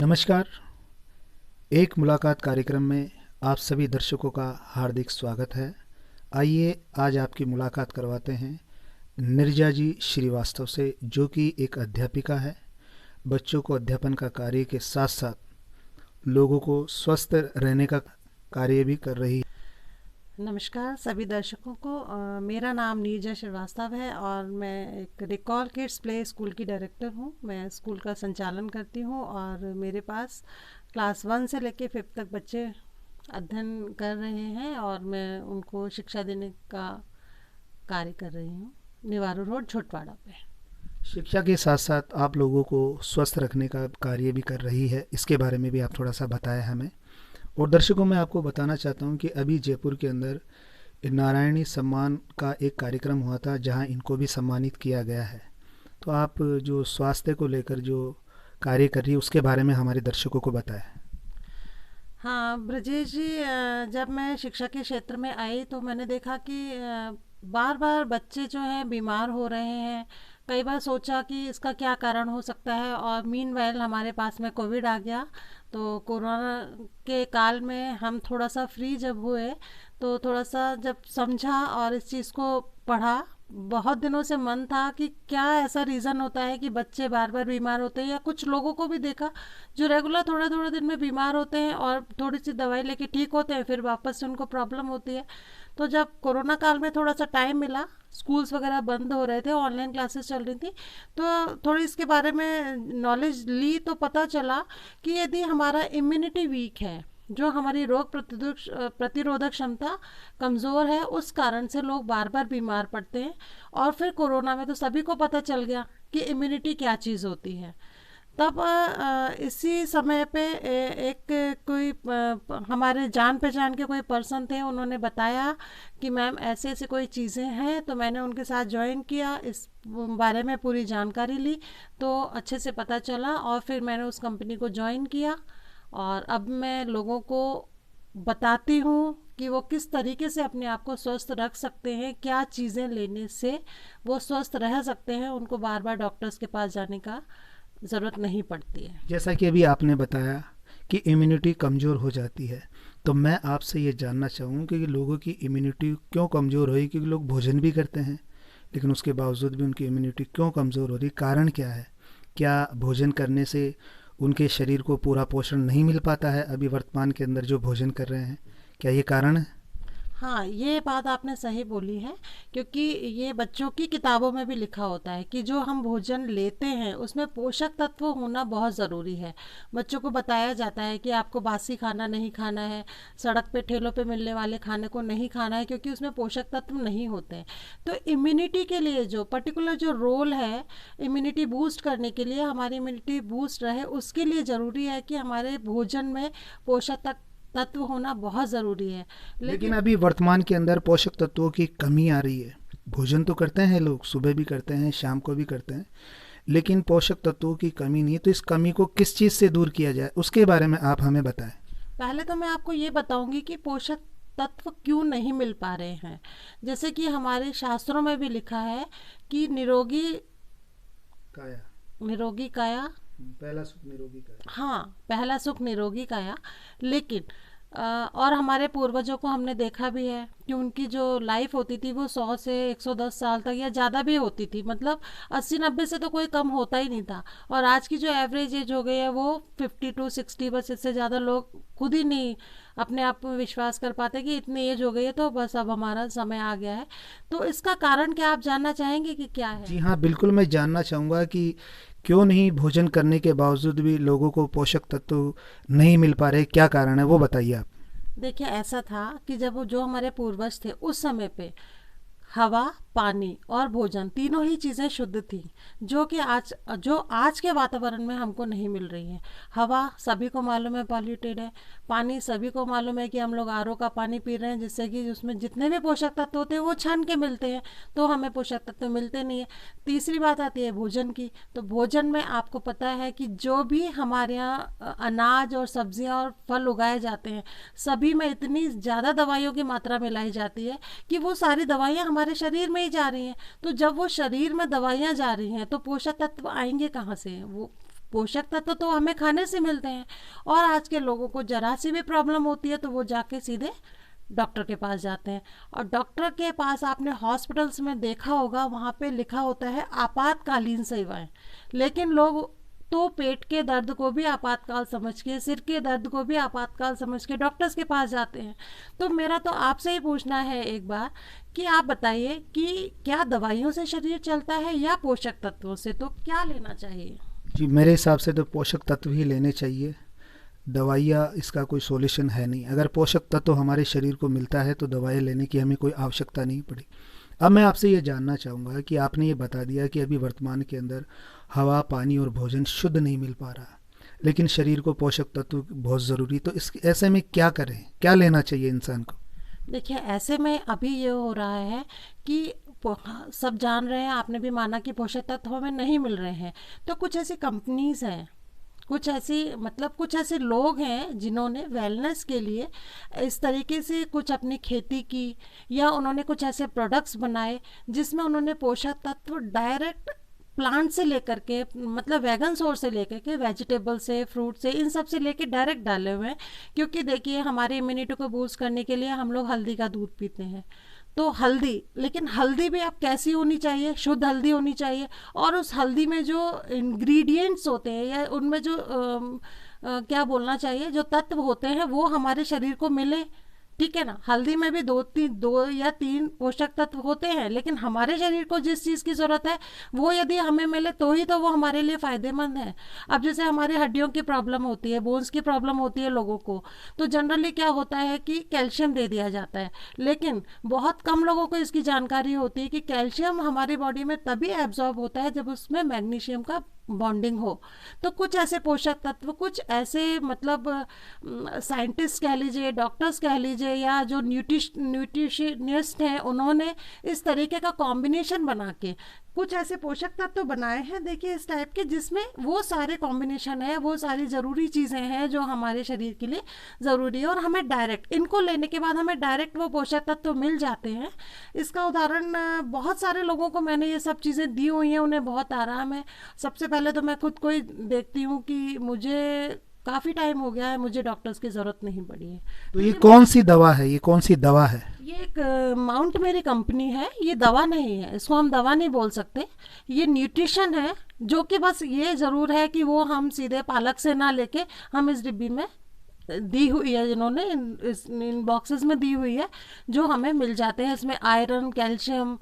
नमस्कार। एक मुलाकात कार्यक्रम में आप सभी दर्शकों का हार्दिक स्वागत है। आइए आज आपकी मुलाकात करवाते हैं नीरजा जी श्रीवास्तव से, जो कि एक अध्यापिका है। बच्चों को अध्यापन का कार्य के साथ साथ लोगों को स्वस्थ रहने का कार्य भी कर रही है। नमस्कार सभी दर्शकों को। मेरा नाम नीरजा श्रीवास्तव है और मैं एक रिकॉल किड्स प्ले स्कूल की डायरेक्टर हूँ। मैं स्कूल का संचालन करती हूँ और मेरे पास क्लास 1 से लेकर 5th तक बच्चे अध्ययन कर रहे हैं और मैं उनको शिक्षा देने का कार्य कर रही हूँ निवारू रोड छोटवाड़ा पे। शिक्षा के साथ साथ आप लोगों को स्वस्थ रखने का कार्य भी कर रही है, इसके बारे में भी आप थोड़ा सा बताएं हमें। और दर्शकों, मैं आपको बताना चाहता हूं कि अभी जयपुर के अंदर नारायणी सम्मान का एक कार्यक्रम हुआ था, जहां इनको भी सम्मानित किया गया है। तो आप जो स्वास्थ्य को लेकर जो कार्य कर रही है उसके बारे में हमारे दर्शकों को बताएं। हाँ ब्रजेश जी, जब मैं शिक्षा के क्षेत्र में आई तो मैंने देखा कि बार बार बच्चे जो हैं बीमार हो रहे हैं। कई बार सोचा कि इसका क्या कारण हो सकता है और मीनवाइल हमारे पास में कोविड आ गया। तो कोरोना के काल में हम थोड़ा सा फ्री जब हुए तो थोड़ा सा जब समझा और इस चीज़ को पढ़ा। बहुत दिनों से मन था कि क्या ऐसा रीज़न होता है कि बच्चे बार बार बीमार होते हैं, या कुछ लोगों को भी देखा जो रेगुलर थोड़े थोड़े दिन में बीमार होते हैं और थोड़ी सी दवाई लेके ठीक होते हैं, फिर वापस से उनको प्रॉब्लम होती है। तो जब कोरोना काल में थोड़ा सा टाइम मिला, स्कूल्स वगैरह बंद हो रहे थे, ऑनलाइन क्लासेस चल रही थी, तो थोड़ी इसके बारे में नॉलेज ली तो पता चला कि यदि हमारा इम्यूनिटी वीक है, जो हमारी रोग प्रतिरोधक क्षमता कमज़ोर है, उस कारण से लोग बार बार बीमार पड़ते हैं। और फिर कोरोना में तो सभी को पता चल गया कि इम्यूनिटी क्या चीज़ होती है। तब इसी समय पे एक कोई हमारे जान पहचान के कोई पर्सन थे, उन्होंने बताया कि मैम ऐसे ऐसे कोई चीज़ें हैं। तो मैंने उनके साथ ज्वाइन किया, इस बारे में पूरी जानकारी ली तो अच्छे से पता चला और फिर मैंने उस कंपनी को ज्वाइन किया। और अब मैं लोगों को बताती हूँ कि वो किस तरीके से अपने आप को स्वस्थ रख सकते हैं, क्या चीज़ें लेने से वो स्वस्थ रह सकते हैं, उनको बार बार डॉक्टर्स के पास जाने का ज़रूरत नहीं पड़ती है। जैसा कि अभी आपने बताया कि इम्यूनिटी कमज़ोर हो जाती है, तो मैं आपसे ये जानना चाहूँ कि लोगों की इम्यूनिटी क्यों कमज़ोर हो रही है? क्योंकि लोग भोजन भी करते हैं लेकिन उसके बावजूद भी उनकी इम्यूनिटी क्यों कमज़ोर हो रही है? कारण क्या है? क्या भोजन करने से उनके शरीर को पूरा पोषण नहीं मिल पाता है अभी वर्तमान के अंदर जो भोजन कर रहे हैं? क्या ये कारण है? हाँ, ये बात आपने सही बोली है, क्योंकि ये बच्चों की किताबों में भी लिखा होता है कि जो हम भोजन लेते हैं उसमें पोषक तत्व होना बहुत ज़रूरी है। बच्चों को बताया जाता है कि आपको बासी खाना नहीं खाना है, सड़क पे ठेलों पे मिलने वाले खाने को नहीं खाना है, क्योंकि उसमें पोषक तत्व नहीं होते हैं। तो इम्यूनिटी के लिए जो पर्टिकुलर जो रोल है, इम्यूनिटी बूस्ट करने के लिए, हमारी इम्यूनिटी बूस्ट रहे उसके लिए ज़रूरी है कि हमारे भोजन में पोषक तत्व होना बहुत ज़रूरी है। लेकिन लेकिन अभी वर्तमान के अंदर पोषक तत्वों की कमी आ रही है। भोजन तो करते हैं लोग, सुबह भी करते हैं, शाम को भी करते हैं, लेकिन पोषक तत्वों की कमी नहीं है। तो इस कमी को किस चीज़ से दूर किया जाए, उसके बारे में आप हमें बताएं। पहले तो मैं आपको ये बताऊंगी कि पोषक तत्व क्यों नहीं मिल पा रहे हैं। जैसे कि हमारे शास्त्रों में भी लिखा है कि निरोगी काया। निरोगी काया। पहला सुख निरोगी काया। हाँ, पहला सुख निरोगी काया। लेकिन और हमारे पूर्वजों को हमने देखा भी है कि उनकी जो लाइफ होती थी वो 100 से 110 साल तक या ज़्यादा भी होती थी, मतलब 80-90 से तो कोई कम होता ही नहीं था। और आज की जो एवरेज एज हो गई है वो 50 to 60, बस इससे ज़्यादा लोग खुद ही नहीं अपने आप में विश्वास कर पाते कि इतनी एज हो गई है तो बस अब हमारा समय आ गया है। तो इसका कारण क्या आप जानना चाहेंगे कि क्या है? जी हाँ, बिल्कुल। मैं जानना चाहूँगा कि क्यों नहीं भोजन करने के बावजूद भी लोगों को पोषक तत्व नहीं मिल पा रहे, क्या कारण है वो बताइए आप। देखिए, ऐसा था कि जब वो जो हमारे पूर्वज थे उस समय पे हवा, पानी और भोजन तीनों ही चीज़ें शुद्ध थी, जो आज के वातावरण में हमको नहीं मिल रही है। हवा सभी को मालूम है पॉल्यूटेड है। पानी सभी को मालूम है कि हम लोग आरओ का पानी पी रहे हैं, जिससे कि उसमें जितने भी पोषक तत्व होते हैं वो छान के मिलते हैं, तो हमें पोषक तत्व मिलते नहीं है। तीसरी बात आती है भोजन की। तो भोजन में आपको पता है कि जो भी हमारे यहाँ अनाज और सब्जियाँ और फल उगाए जाते हैं, सभी में इतनी ज़्यादा दवाइयों की मात्रा मिलाई जाती है कि वो सारी दवाइयाँ हमारे शरीर में ही जा रही हैं। तो जब वो शरीर में दवाइयाँ जा रही हैं तो पोषक तत्व आएंगे कहाँ से? वो पोषक तत्व तो हमें खाने से मिलते हैं। और आज के लोगों को जरा सी भी प्रॉब्लम होती है तो वो जाके सीधे डॉक्टर के पास जाते हैं। और डॉक्टर के पास आपने हॉस्पिटल्स में देखा होगा, वहाँ पे लिखा होता है आपातकालीन सेवाएं, लेकिन लोग तो पेट के दर्द को भी आपातकाल समझ के, सिर के दर्द को भी आपातकाल समझ के डॉक्टर्स के पास जाते हैं। तो मेरा तो आपसे ही पूछना है एक बार कि आप बताइए कि क्या दवाइयों से शरीर चलता है या पोषक तत्वों से, तो क्या लेना चाहिए? जी, मेरे हिसाब से तो पोषक तत्व ही लेने चाहिए। दवाइयाँ इसका कोई सॉल्यूशन है नहीं। अगर पोषक तत्व हमारे शरीर को मिलता है तो दवाइयाँ लेने की हमें कोई आवश्यकता नहीं पड़ी। अब मैं आपसे ये जानना चाहूँगा कि आपने ये बता दिया कि अभी वर्तमान के अंदर हवा, पानी और भोजन शुद्ध नहीं मिल पा रहा, लेकिन शरीर को पोषक तत्व बहुत ज़रूरी। तो इस ऐसे में क्या करें, क्या लेना चाहिए इंसान को? देखिए, ऐसे में अभी ये हो रहा है कि सब जान रहे हैं, आपने भी माना कि पोषक तत्व हमें नहीं मिल रहे हैं। तो कुछ ऐसी कंपनीज हैं, कुछ ऐसी मतलब कुछ ऐसे लोग हैं जिन्होंने वेलनेस के लिए इस तरीके से कुछ अपनी खेती की, या उन्होंने कुछ ऐसे प्रोडक्ट्स बनाए जिसमें उन्होंने पोषक तत्व डायरेक्ट प्लांट से लेकर के, मतलब वैगन सोर्स से लेकर के, वेजिटेबल से, फ्रूट से, इन सब से लेके डायरेक्ट डाले हुए हैं। क्योंकि देखिए, हमारी इम्यूनिटी को बूस्ट करने के लिए हम लोग हल्दी का दूध पीते हैं। तो हल्दी, लेकिन हल्दी भी अब कैसी होनी चाहिए? शुद्ध हल्दी होनी चाहिए। और उस हल्दी में जो इंग्रेडिएंट्स होते हैं या उनमें जो क्या बोलना चाहिए, जो तत्व होते हैं वो हमारे शरीर को मिले। ठीक है ना? हल्दी में भी दो या तीन पोषक तत्व होते हैं, लेकिन हमारे शरीर को जिस चीज़ की ज़रूरत है वो यदि हमें मिले तो ही तो वो हमारे लिए फ़ायदेमंद है। अब जैसे हमारी हड्डियों की प्रॉब्लम होती है, बोन्स की प्रॉब्लम होती है लोगों को, तो जनरली क्या होता है कि कैल्शियम दे दिया जाता है। लेकिन बहुत कम लोगों को इसकी जानकारी होती है कि कैल्शियम हमारी बॉडी में तभी एब्जॉर्ब होता है जब उसमें मैग्नीशियम का बॉन्डिंग हो। तो कुछ ऐसे पोषक तत्व, कुछ ऐसे मतलब साइंटिस्ट कह लीजिए, डॉक्टर्स कह लीजिए, या जो न्यूट्रिशनिस्ट हैं, उन्होंने इस तरीके का कॉम्बिनेशन बना के कुछ ऐसे पोषक तत्व बनाए हैं, देखिए इस टाइप के, जिसमें वो सारे कॉम्बिनेशन है, वो सारी ज़रूरी चीज़ें हैं जो हमारे शरीर के लिए ज़रूरी है, और हमें डायरेक्ट इनको लेने के बाद हमें डायरेक्ट वो पोषक तत्व मिल जाते हैं। इसका उदाहरण बहुत सारे लोगों को मैंने ये सब चीज़ें दी हुई हैं, उन्हें बहुत आराम है। सबसे पहले तो मैं खुद को ही देखती हूँ कि मुझे काफ़ी टाइम हो गया है, मुझे डॉक्टर्स की ज़रूरत नहीं पड़ी है। तो ये कौन सी दवा है, ये कौन सी दवा है? ये एक माउंट मेरी कंपनी है, ये दवा नहीं है, इसको हम दवा नहीं बोल सकते, ये न्यूट्रिशन है। जो कि बस ये ज़रूर है कि वो हम सीधे पालक से ना लेके हम इस डिब्बी में दी हुई है, जिन्होंने इन बॉक्सेस में दी हुई है, जो हमें मिल जाते हैं। इसमें आयरन, कैल्शियम,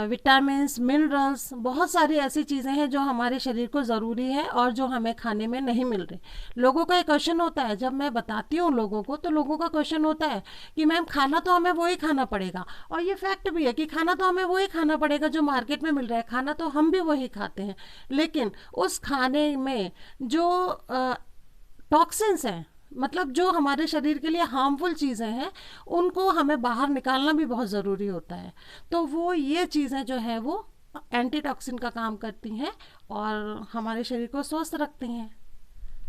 विटामिन्स, मिनरल्स, बहुत सारी ऐसी चीज़ें हैं जो हमारे शरीर को ज़रूरी है और जो हमें खाने में नहीं मिल रही। लोगों का एक क्वेश्चन होता है, जब मैं बताती हूँ लोगों को, तो लोगों का क्वेश्चन होता है कि मैम खाना तो हमें वही खाना पड़ेगा। और ये फैक्ट भी है कि खाना तो हमें वही खाना पड़ेगा जो मार्केट में मिल रहा है, खाना तो हम भी वही खाते हैं। लेकिन उस खाने में जो टॉक्सिन्स हैं, मतलब जो हमारे शरीर के लिए हार्मफुल चीज़ें हैं, उनको हमें बाहर निकालना भी बहुत ज़रूरी होता है। तो वो ये चीज़ें जो है वो एंटीटॉक्सिन का काम करती हैं और हमारे शरीर को स्वस्थ रखती हैं।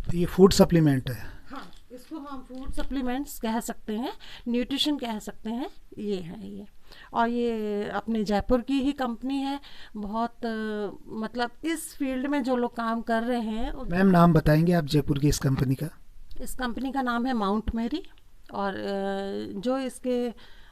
तो ये फूड सप्लीमेंट है? हाँ, इसको हम फूड सप्लीमेंट्स कह सकते हैं, न्यूट्रिशन कह सकते हैं, ये है ये। और ये अपने जयपुर की ही कंपनी है। बहुत मतलब इस फील्ड में जो लोग काम कर रहे हैं। मैम, नाम बताएंगे आप जयपुर की इस कंपनी का? इस कंपनी का नाम है माउंट मेरी। और जो इसके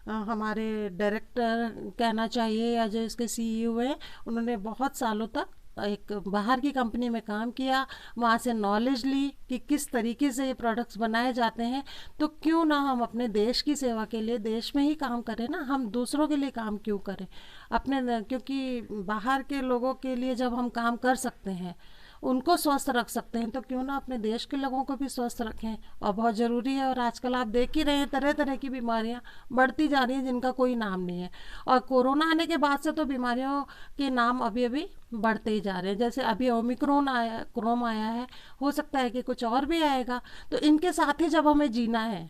हमारे डायरेक्टर कहना चाहिए, या जो इसके सीईओ हैं, उन्होंने बहुत सालों तक एक बाहर की कंपनी में काम किया, वहाँ से नॉलेज ली कि किस तरीके से ये प्रोडक्ट्स बनाए जाते हैं। तो क्यों ना हम अपने देश की सेवा के लिए देश में ही काम करें ना, हम दूसरों के लिए काम क्यों करें अपने? क्योंकि बाहर के लोगों के लिए जब हम काम कर सकते हैं, उनको स्वस्थ रख सकते हैं, तो क्यों ना अपने देश के लोगों को भी स्वस्थ रखें। और बहुत ज़रूरी है। और आजकल आप देख ही रहे हैं, तरह तरह की बीमारियां बढ़ती जा रही हैं जिनका कोई नाम नहीं है। और कोरोना आने के बाद से तो बीमारियों के नाम अभी अभी बढ़ते ही जा रहे हैं। जैसे अभी ओमिक्रॉन आया, क्रोम आया है, हो सकता है कि कुछ और भी आएगा। तो इनके साथ ही जब हमें जीना है,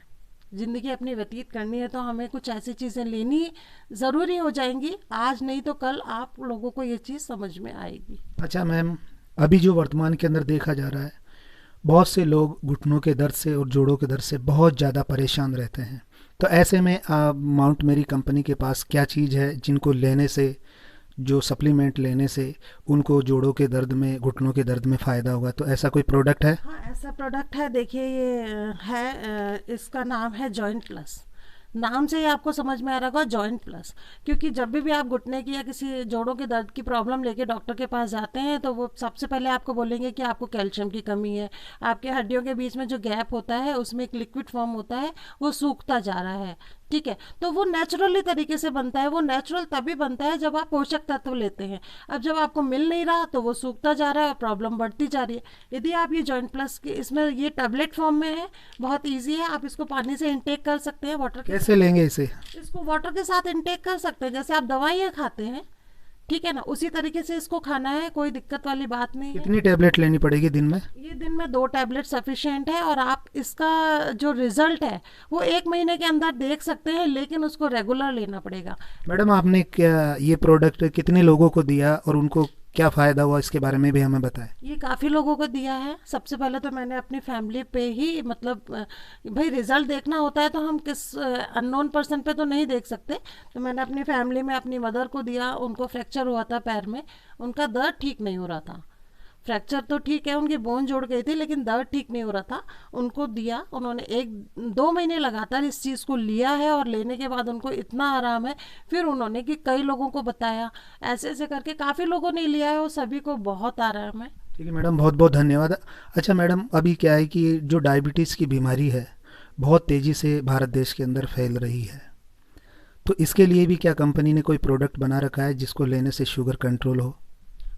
ज़िंदगी अपनी व्यतीत करनी है, तो हमें कुछ ऐसी चीज़ें लेनी ज़रूरी हो जाएंगी। आज नहीं तो कल आप लोगों को ये चीज़ समझ में आएगी। अच्छा मैम, अभी जो वर्तमान के अंदर देखा जा रहा है, बहुत से लोग घुटनों के दर्द से और जोड़ों के दर्द से बहुत ज़्यादा परेशान रहते हैं। तो ऐसे में माउंट मेरी कंपनी के पास क्या चीज़ है जिनको लेने से जो सप्लीमेंट लेने से उनको जोड़ों के दर्द में, घुटनों के दर्द में फ़ायदा होगा, तो ऐसा कोई प्रोडक्ट है? हाँ, ऐसा प्रोडक्ट है, देखिए ये इसका नाम है जॉइंट प्लस। नाम से ही आपको समझ में आ रहा होगा जॉइंट प्लस। क्योंकि जब भी आप घुटने की या किसी जोड़ों के दर्द की प्रॉब्लम लेके डॉक्टर के पास जाते हैं तो वो सबसे पहले आपको बोलेंगे कि आपको कैल्शियम की कमी है, आपके हड्डियों के बीच में जो गैप होता है उसमें एक लिक्विड फॉर्म होता है, वो सूखता जा रहा है। ठीक है, तो वो नेचुरली तरीके से बनता है। वो नेचुरल तभी बनता है जब आप पोषक तत्व लेते हैं। अब जब आपको मिल नहीं रहा तो वो सूखता जा रहा है और प्रॉब्लम बढ़ती जा रही है। यदि आप ये जॉइंट प्लस के, इसमें ये टैबलेट फॉर्म में है, बहुत इजी है, आप इसको पानी से इंटेक कर सकते हैं, वाटर के कैसे लेंगे इसे? इसको वाटर के साथ इंटेक कर सकते हैं, जैसे आप दवाइयाँ खाते हैं, ठीक है ना, उसी तरीके से इसको खाना है, कोई दिक्कत वाली बात नहीं है। कितनी टेबलेट लेनी पड़ेगी दिन में? ये दिन में 2 टैबलेट सफिशिएंट है और आप इसका जो रिजल्ट है वो 1 महीने के अंदर देख सकते हैं, लेकिन उसको रेगुलर लेना पड़ेगा। मैडम, आपने क्या ये प्रोडक्ट कितने लोगों को दिया और उनको क्या फ़ायदा हुआ, इसके बारे में भी हमें बताएं। ये काफ़ी लोगों को दिया है। सबसे पहले तो मैंने अपनी फैमिली पे ही, मतलब भाई रिजल्ट देखना होता है तो हम किस अननोन पर्सन पे तो नहीं देख सकते, तो मैंने अपनी फैमिली में अपनी मदर को दिया। उनको फ्रैक्चर हुआ था पैर में, उनका दर्द ठीक नहीं हो रहा था। फ्रैक्चर तो ठीक है, उनकी बोन जुड़ गई थी, लेकिन दर्द ठीक नहीं हो रहा था। उनको दिया, उन्होंने 1-2 महीने लगातार इस चीज़ को लिया है और लेने के बाद उनको इतना आराम है। फिर उन्होंने कि कई लोगों को बताया, ऐसे ऐसे करके काफ़ी लोगों ने लिया है और सभी को बहुत आराम है। ठीक है मैडम, बहुत बहुत धन्यवाद। अच्छा मैडम, अभी क्या है कि जो डायबिटीज़ की बीमारी है बहुत तेज़ी से भारत देश के अंदर फैल रही है, तो इसके लिए भी क्या कंपनी ने कोई प्रोडक्ट बना रखा है जिसको लेने से शुगर कंट्रोल हो?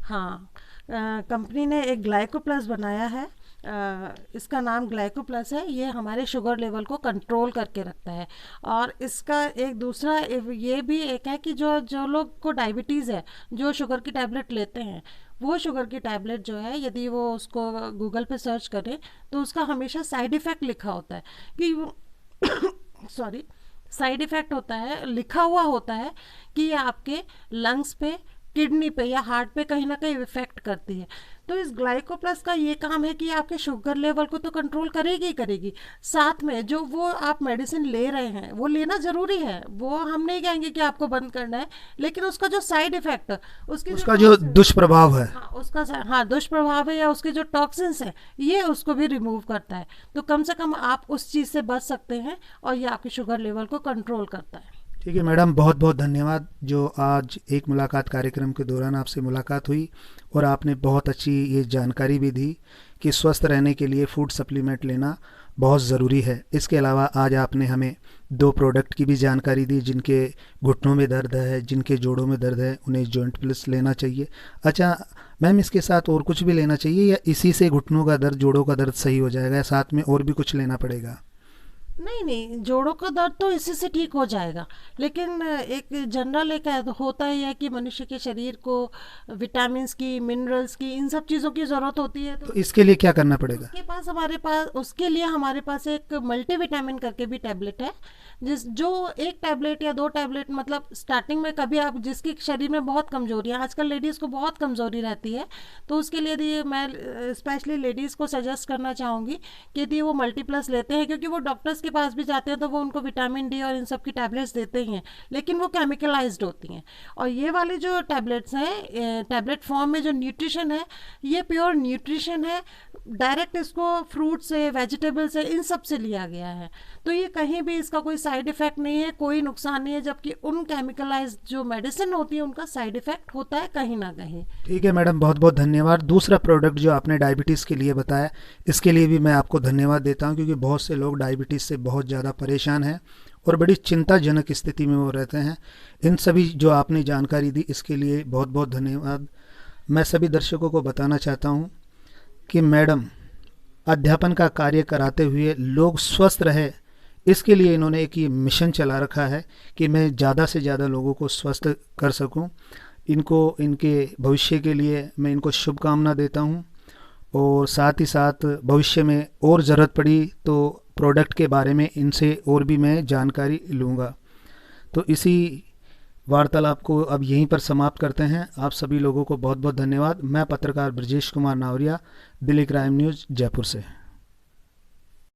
हाँ, कंपनी ने एक ग्लाइको प्लस बनाया है। इसका नाम ग्लाइको प्लस है। ये हमारे शुगर लेवल को कंट्रोल करके रखता है। और इसका एक दूसरा ये भी एक है कि जो जो लोग को डायबिटीज़ है, जो शुगर की टैबलेट लेते हैं, वो शुगर की टैबलेट जो है, यदि वो उसको गूगल पे सर्च करें तो उसका हमेशा साइड इफ़ेक्ट लिखा होता है कि वो सॉरी, साइड इफ़ेक्ट होता है, लिखा हुआ होता है कि ये आपके लंग्स पे, किडनी पे या हार्ट पे कहीं ना कहीं इफेक्ट करती है। तो इस ग्लाइको प्लस का ये काम है कि आपके शुगर लेवल को तो कंट्रोल करेगी ही करेगी, साथ में जो वो आप मेडिसिन ले रहे हैं वो लेना ज़रूरी है, वो हम नहीं कहेंगे कि आपको बंद करना है, लेकिन उसका जो साइड इफेक्ट, उसका जो दुष्प्रभाव है, हाँ उसका, हाँ दुष्प्रभाव है या उसके जो टॉक्सिन्स है, ये उसको भी रिमूव करता है। तो कम से कम आप उस चीज़ से बच सकते हैं और ये आपके शुगर लेवल को कंट्रोल करता है। ठीक है मैडम, बहुत बहुत धन्यवाद। जो आज एक मुलाकात कार्यक्रम के दौरान आपसे मुलाकात हुई और आपने बहुत अच्छी ये जानकारी भी दी कि स्वस्थ रहने के लिए फूड सप्लीमेंट लेना बहुत ज़रूरी है। इसके अलावा आज आपने हमें 2 प्रोडक्ट की भी जानकारी दी, जिनके घुटनों में दर्द है, जिनके जोड़ों में दर्द है, उन्हें जॉइंट प्लस लेना चाहिए। अच्छा मैम, इसके साथ और कुछ भी लेना चाहिए या इसी से घुटनों का दर्द, जोड़ों का दर्द सही हो जाएगा, या साथ में और भी कुछ लेना पड़ेगा? नहीं नहीं, जोड़ों का दर्द तो इसी से ठीक हो जाएगा, लेकिन एक जनरल एक होता है कि मनुष्य के शरीर को विटामिन्स की, मिनरल्स की, इन सब चीज़ों की ज़रूरत होती है। तो इसके लिए क्या करना पड़ेगा? उसके लिए हमारे पास एक मल्टीविटामिन करके भी टैबलेट है, जो 1 टैबलेट या 2 टैबलेट, मतलब स्टार्टिंग में कभी आप, जिसके शरीर में बहुत कमजोरी है, आजकल लेडीज़ को बहुत कमजोरी रहती है, तो उसके लिए मैं स्पेशली लेडीज़ को सजेस्ट करना चाहूँगी कि यदि वो मल्टीप्लस लेते हैं, क्योंकि वो डॉक्टर्स के पास भी जाते हैं तो वो उनको विटामिन डी और इन सब की टैबलेट्स देते ही हैं, लेकिन वो केमिकलाइज्ड होती हैं। और ये वाली जो टैबलेट्स हैं, टैबलेट फॉर्म में जो न्यूट्रिशन है, ये प्योर न्यूट्रिशन है, डायरेक्ट इसको फ्रूट से, वेजिटेबल से, इन सब से लिया गया है। तो ये कहीं भी इसका कोई साइड इफ़ेक्ट नहीं है, कोई नुकसान नहीं है, जबकि उन केमिकलाइज्ड जो मेडिसिन होती है उनका साइड इफ़ेक्ट होता है कहीं ना कहीं। ठीक है मैडम, बहुत बहुत धन्यवाद। दूसरा प्रोडक्ट जो आपने डायबिटीज़ के लिए बताया, इसके लिए भी मैं आपको धन्यवाद देता हूं, क्योंकि बहुत से लोग डायबिटीज़ से बहुत ज़्यादा परेशान हैं और बड़ी चिंताजनक स्थिति में वो रहते हैं। इन सभी जो आपने जानकारी दी, इसके लिए बहुत बहुत धन्यवाद। मैं सभी दर्शकों को बताना चाहता हूँ कि मैडम अध्यापन का कार्य कराते हुए लोग स्वस्थ रहे, इसके लिए इन्होंने एक ये मिशन चला रखा है कि मैं ज़्यादा से ज़्यादा लोगों को स्वस्थ कर सकूं। इनको, इनके भविष्य के लिए मैं इनको शुभकामना देता हूं, और साथ ही साथ भविष्य में और ज़रूरत पड़ी तो प्रोडक्ट के बारे में इनसे और भी मैं जानकारी लूँगा। तो इसी वार्तालाप को अब यहीं पर समाप्त करते हैं। आप सभी लोगों को बहुत बहुत धन्यवाद। मैं पत्रकार ब्रजेश कुमार नावरिया, दिल्ली क्राइम न्यूज़, जयपुर से।